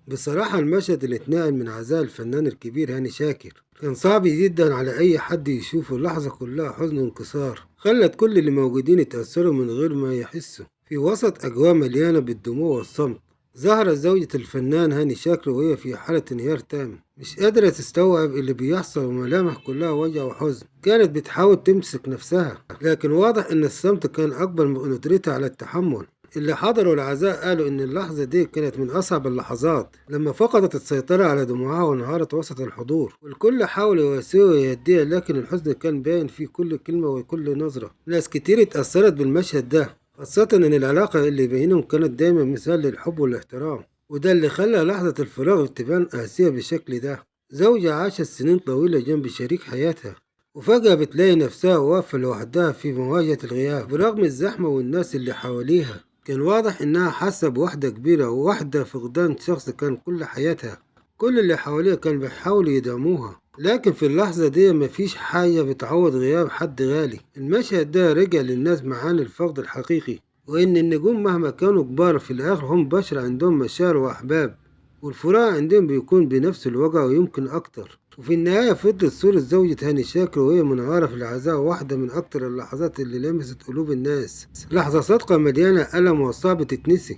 بصراحة المشهد اللي اتنقل من عزاء الفنان الكبير هاني شاكر كان صعب جدا على أي حد يشوفه. اللحظة كلها حزن وانكسار خلت كل اللي موجودين يتأثروا من غير ما يحسوا. في وسط أجواء مليانة بالدموع والصمت ظهرت زوجة الفنان هاني شاكر وهي في حالة انهيار تام، مش قادرة تستوعب اللي بيحصل وملامح كلها وجع وحزن. كانت بتحاول تمسك نفسها لكن واضح إن الصمت كان أكبر من قدرتها على التحمل. اللي حضروا العزاء قالوا إن اللحظة دي كانت من أصعب اللحظات لما فقدت السيطرة على دموعها وانهارت وسط الحضور، والكل حاول يواسيها ويهديها، لكن الحزن كان باين في كل كلمة وكل نظرة. ناس كتير اتأثرت بالمشهد ده، خاصة إن العلاقة اللي بينهم كانت دايما مثال للحب والاحترام، وده اللي خلى لحظة الفراغ تبان قاسية بالشكل ده. زوجة عاشت سنين طويلة جنب شريك حياتها وفجأة بتلاقي نفسها واقفة لوحدها في مواجهة الغياب برغم الزحمة والناس اللي حواليها. كان واضح إنها حاسة بوحدة كبيرة ووحدة فقدان شخص كان كل حياتها. كل اللي حواليها كانوا بيحاولوا يدعموها، لكن في اللحظة دي مفيش حاجة بتعوض غياب حد غالي. المشهد ده رجع للناس معاني الفقد الحقيقي، وإن النجوم مهما كانوا كبار في الآخر هم بشر عندهم مشاعر وأحباب، والفراق عندهم بيكون بنفس الوجع ويمكن أكتر. وفي النهاية فضلت صورة زوجة هاني شاكر وهي منهارة في العزاء واحدة من أكتر اللحظات اللي لمست قلوب الناس. لحظة صادقة مليانة ألم وصعب تتنسي.